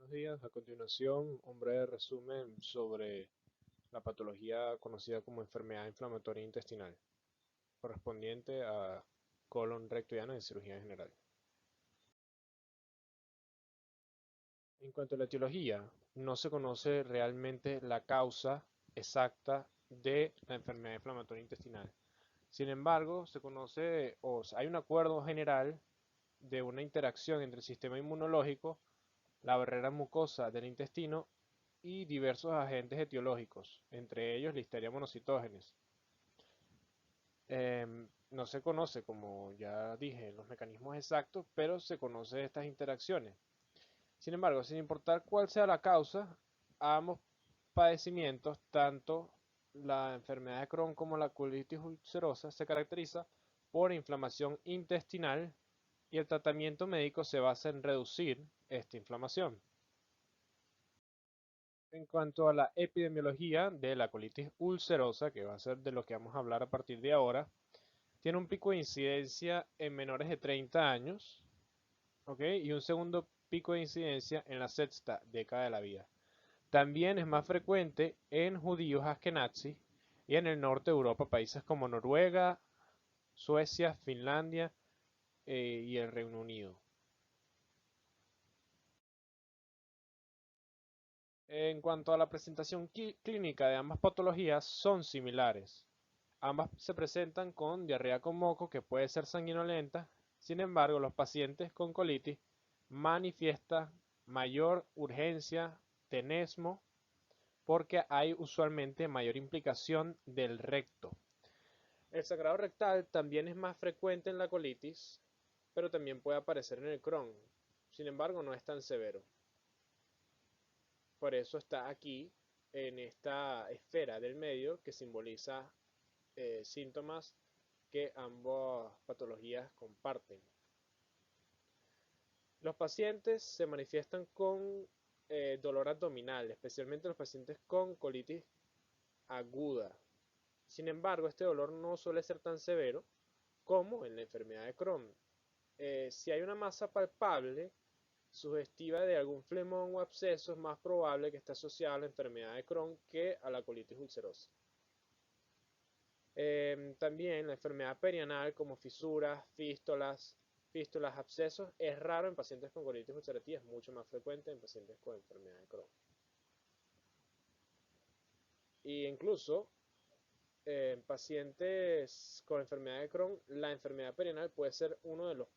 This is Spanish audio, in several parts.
Buenos días. A continuación, un breve resumen sobre la patología conocida como enfermedad inflamatoria intestinal, correspondiente a colon, recto y ano en cirugía general. En cuanto a la etiología, no se conoce realmente la causa exacta de la enfermedad inflamatoria intestinal. Sin embargo, se conoce hay un acuerdo general de una interacción entre el sistema inmunológico, la barrera mucosa del intestino y diversos agentes etiológicos, entre ellos Listeria monocytogenes. No se conoce, como ya dije, los mecanismos exactos, pero se conoce estas interacciones. Sin embargo, sin importar cuál sea la causa, ambos padecimientos, tanto la enfermedad de Crohn como la colitis ulcerosa, se caracteriza por inflamación intestinal y el tratamiento médico se basa en reducir esta inflamación. En cuanto a la epidemiología de la colitis ulcerosa, que va a ser de lo que vamos a hablar a partir de ahora, tiene un pico de incidencia en menores de 30 años, ¿ok? Y un segundo pico de incidencia en la sexta década de la vida. También es más frecuente en judíos askenazis y en el norte de Europa, países como Noruega, Suecia, Finlandia y el Reino Unido. En cuanto a la presentación clínica de ambas patologías, son similares. Ambas se presentan con diarrea con moco que puede ser sanguinolenta. Sin embargo, los pacientes con colitis manifiestan mayor urgencia, tenesmo, porque hay usualmente mayor implicación del recto. El sangrado rectal también es más frecuente en la colitis, pero también puede aparecer en el Crohn. Sin embargo, no es tan severo. Por eso está aquí, en esta esfera del medio, que simboliza síntomas que ambas patologías comparten. Los pacientes se manifiestan con dolor abdominal, especialmente los pacientes con colitis aguda. Sin embargo, este dolor no suele ser tan severo como en la enfermedad de Crohn. Si hay una masa palpable sugestiva de algún flemón o absceso, es más probable que esté asociada a la enfermedad de Crohn que a la colitis ulcerosa. También la enfermedad perianal como fisuras, fístulas, abscesos, es raro en pacientes con colitis ulcerativa, es mucho más frecuente en pacientes con enfermedad de Crohn. Y incluso en pacientes con enfermedad de Crohn, la enfermedad perianal puede ser uno de los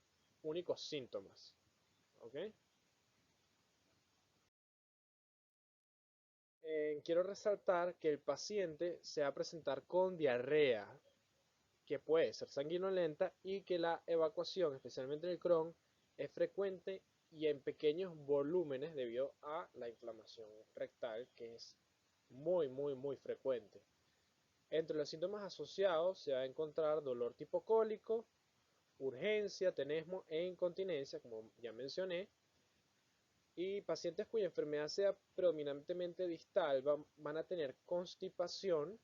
únicos síntomas. ¿Ok? Quiero resaltar que el paciente se va a presentar con diarrea, que puede ser sanguinolenta, y que la evacuación, especialmente en el Crohn, es frecuente y en pequeños volúmenes debido a la inflamación rectal, que es muy frecuente. Entre los síntomas asociados se va a encontrar dolor tipo cólico, urgencia, tenesmo e incontinencia, como ya mencioné. Y pacientes cuya enfermedad sea predominantemente distal van a tener constipación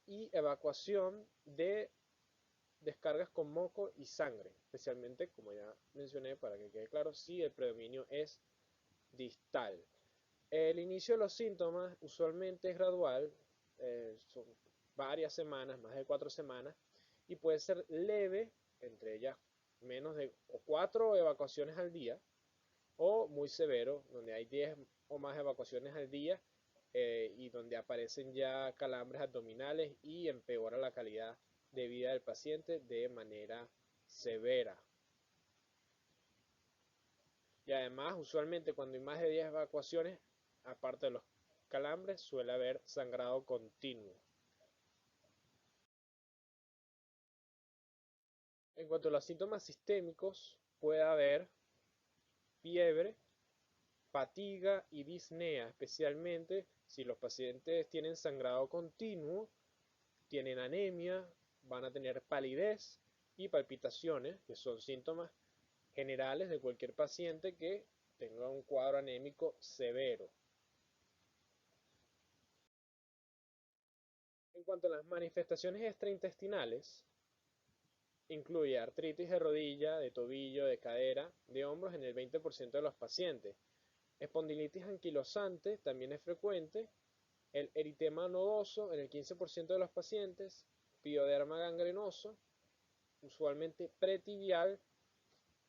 y evacuación de descargas con moco y sangre, especialmente, como ya mencioné, para que quede claro, si el predominio es distal. El inicio de los síntomas usualmente es gradual, son varias semanas, más de 4 semanas, y puede ser leve, entre ellas menos de 4 evacuaciones al día, o muy severo, donde hay 10 o más evacuaciones al día y donde aparecen ya calambres abdominales y empeora la calidad de vida del paciente de manera severa. Y además, usualmente cuando hay más de 10 evacuaciones, aparte de los calambres, suele haber sangrado continuo. En cuanto a los síntomas sistémicos, puede haber fiebre, fatiga y disnea, especialmente si los pacientes tienen sangrado continuo, tienen anemia, van a tener palidez y palpitaciones, que son síntomas generales de cualquier paciente que tenga un cuadro anémico severo. En cuanto a las manifestaciones extraintestinales, incluye artritis de rodilla, de tobillo, de cadera, de hombros en el 20% de los pacientes. Espondilitis anquilosante también es frecuente. El eritema nodoso en el 15% de los pacientes. Pioderma gangrenoso, usualmente pretibial.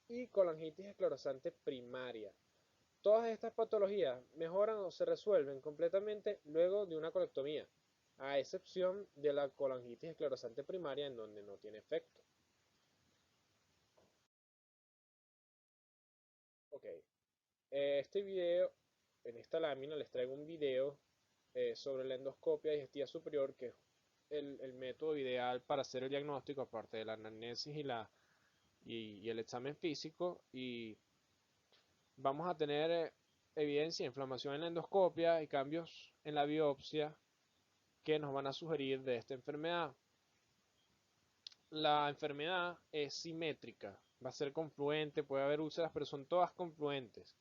Y colangitis esclerosante primaria. Todas estas patologías mejoran o se resuelven completamente luego de una colectomía, a excepción de la colangitis esclerosante primaria en donde no tiene efecto. Ok, este video, en esta lámina les traigo un video sobre la endoscopia digestiva superior, que es el método ideal para hacer el diagnóstico, aparte de la anamnesis y el examen físico. Y vamos a tener evidencia de inflamación en la endoscopia y cambios en la biopsia que nos van a sugerir de esta enfermedad. La enfermedad es simétrica, va a ser confluente, puede haber úlceras, pero son todas confluentes.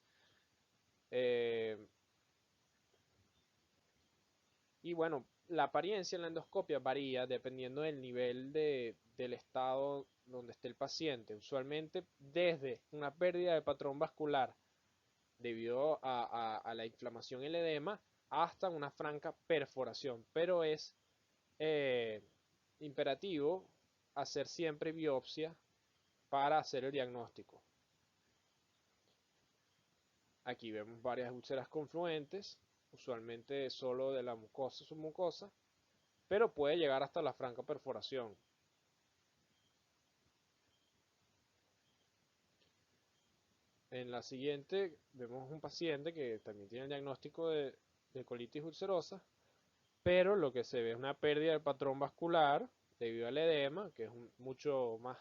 Eh, y bueno, la apariencia en la endoscopia varía dependiendo del nivel del estado donde esté el paciente. Usualmente desde una pérdida de patrón vascular debido a la inflamación y el edema hasta una franca perforación, pero es eh, imperativo hacer siempre biopsia para hacer el diagnóstico. Aquí vemos varias úlceras confluentes, usualmente solo de la mucosa submucosa, pero puede llegar hasta la franca perforación. En la siguiente vemos un paciente que también tiene el diagnóstico de colitis ulcerosa, pero lo que se ve es una pérdida del patrón vascular debido al edema, que es mucho más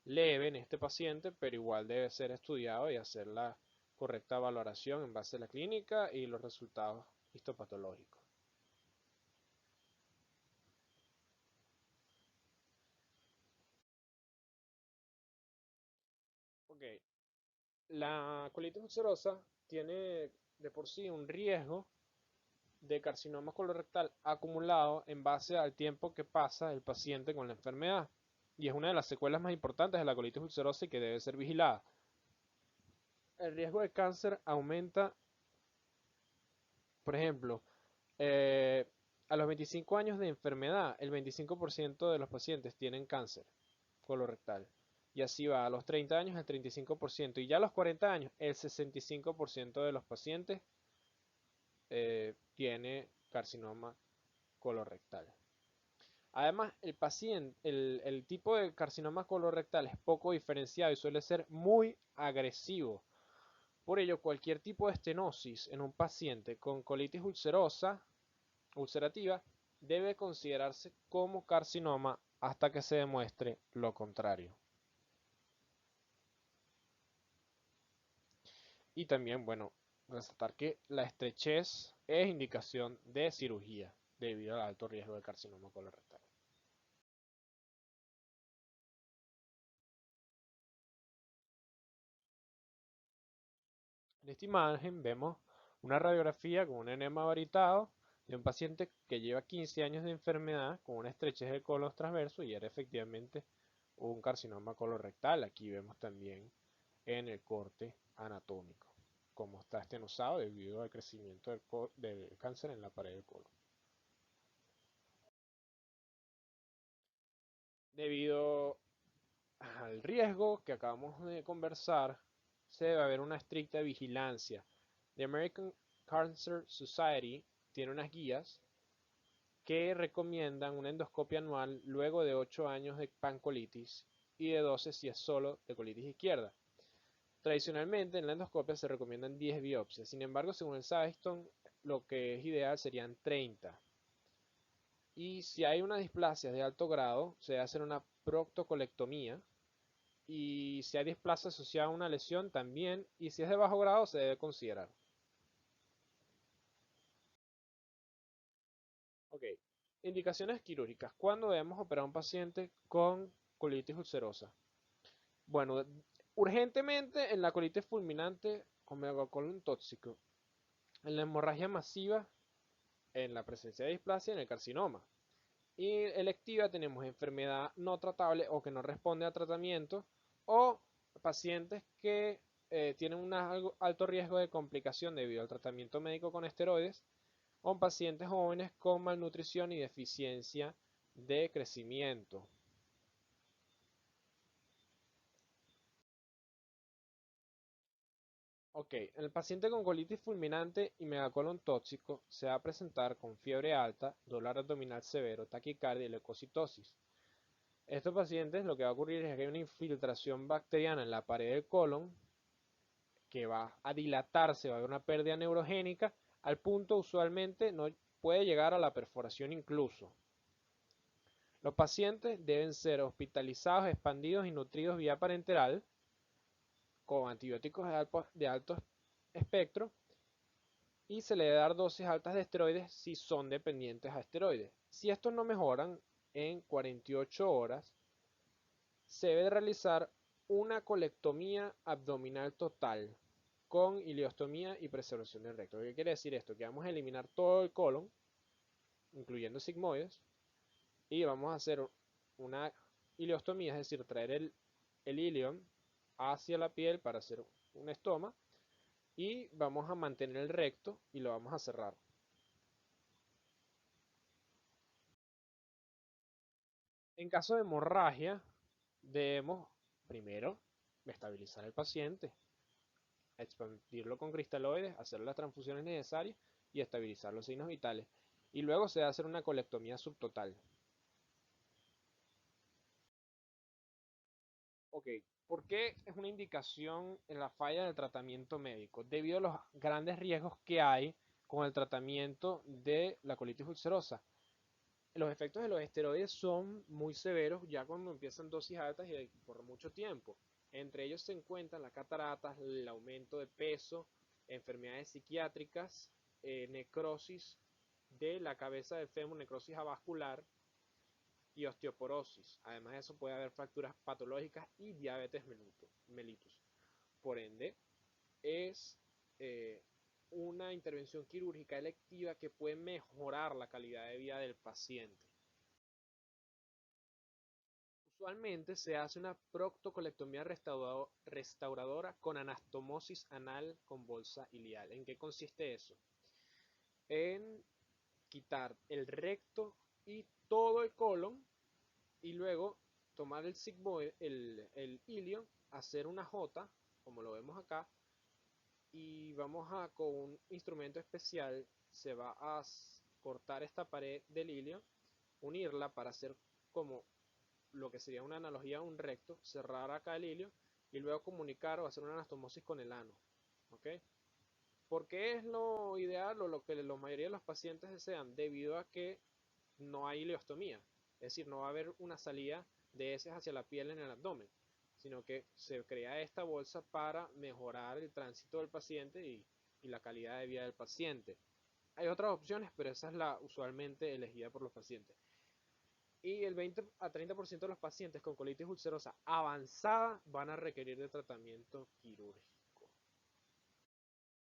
leve en este paciente, pero igual debe ser estudiado y hacer la correcta valoración en base a la clínica y los resultados histopatológicos. Ok, la colitis ulcerosa tiene de por sí un riesgo de carcinoma colorectal acumulado en base al tiempo que pasa el paciente con la enfermedad. Y es una de las secuelas más importantes de la colitis ulcerosa y que debe ser vigilada. El riesgo de cáncer aumenta, por ejemplo, eh, a los 25 años de enfermedad, el 25% de los pacientes tienen cáncer colorectal. Y así va, a los 30 años el 35%. Y ya a los 40 años el 65% de los pacientes tiene carcinoma colorectal. Además, el tipo de carcinoma colorectal es poco diferenciado y suele ser muy agresivo. Por ello, cualquier tipo de estenosis en un paciente con colitis ulcerativa debe considerarse como carcinoma hasta que se demuestre lo contrario. Y también, bueno, resaltar que la estrechez es indicación de cirugía debido al alto riesgo de carcinoma colorectal. En esta imagen vemos una radiografía con un enema varitado de un paciente que lleva 15 años de enfermedad con una estrechez del colon transverso y era efectivamente un carcinoma colorectal. Aquí vemos también en el corte anatómico cómo está estenosado debido al crecimiento del cáncer en la pared del colon. Debido al riesgo que acabamos de conversar, se debe haber una estricta vigilancia. The American Cancer Society tiene unas guías que recomiendan una endoscopia anual luego de 8 años de pancolitis y de 12 si es solo de colitis izquierda. Tradicionalmente en la endoscopia se recomiendan 10 biopsias, sin embargo según el Saviston lo que es ideal serían 30. Y si hay una displasia de alto grado, se debe hacer una proctocolectomía. Y si hay displasia asociada a una lesión también, y si es de bajo grado se debe considerar. Ok, indicaciones quirúrgicas. ¿Cuándo debemos operar a un paciente con colitis ulcerosa? Bueno, urgentemente en la colitis fulminante con megacolon tóxico, en la hemorragia masiva, en la presencia de displasia, en el carcinoma. Y electiva tenemos enfermedad no tratable o que no responde a tratamiento o pacientes que tienen un alto riesgo de complicación debido al tratamiento médico con esteroides, o en pacientes jóvenes con malnutrición y deficiencia de crecimiento. Ok, el paciente con colitis fulminante y megacolon tóxico se va a presentar con fiebre alta, dolor abdominal severo, taquicardia y leucocitosis. Estos pacientes lo que va a ocurrir es que hay una infiltración bacteriana en la pared del colon que va a dilatarse, va a haber una pérdida neurogénica al punto usualmente no puede llegar a la perforación incluso. Los pacientes deben ser hospitalizados, expandidos y nutridos vía parenteral con antibióticos de alto espectro y se le debe dar dosis altas de esteroides si son dependientes a esteroides. Si estos no mejoran en 48 horas, se debe realizar una colectomía abdominal total con ileostomía y preservación del recto. ¿Qué quiere decir esto? Que vamos a eliminar todo el colon, incluyendo sigmoides, y vamos a hacer una ileostomía, es decir, traer el ilion hacia la piel para hacer un estoma y vamos a mantener el recto y lo vamos a cerrar. En caso de hemorragia, debemos primero estabilizar al paciente, expandirlo con cristaloides, hacer las transfusiones necesarias y estabilizar los signos vitales. Y luego se debe hacer una colectomía subtotal. Ok, ¿por qué es una indicación en la falla del tratamiento médico? Debido a los grandes riesgos que hay con el tratamiento de la colitis ulcerosa. Los efectos de los esteroides son muy severos ya cuando empiezan dosis altas y por mucho tiempo. Entre ellos se encuentran las cataratas, el aumento de peso, enfermedades psiquiátricas, necrosis de la cabeza del fémur, necrosis avascular y osteoporosis. Además de eso puede haber fracturas patológicas y diabetes mellitus. Por ende, es una intervención quirúrgica electiva que puede mejorar la calidad de vida del paciente. Usualmente se hace una proctocolectomía restauradora con anastomosis anal con bolsa ilial. ¿En qué consiste eso? En quitar el recto y todo el colon y luego tomar el sigmoide, el ilio, hacer una J, como lo vemos acá, y vamos a, con un instrumento especial, se va a cortar esta pared del ilio, unirla para hacer como lo que sería una analogía a un recto, cerrar acá el ilio y luego comunicar o hacer una anastomosis con el ano. ¿Ok? ¿Por qué es lo ideal o lo que la mayoría de los pacientes desean? Debido a que no hay ileostomía, es decir, no va a haber una salida de heces hacia la piel en el abdomen, sino que se crea esta bolsa para mejorar el tránsito del paciente y la calidad de vida del paciente. Hay otras opciones, pero esa es la usualmente elegida por los pacientes. Y el 20 a 30% de los pacientes con colitis ulcerosa avanzada van a requerir de tratamiento quirúrgico.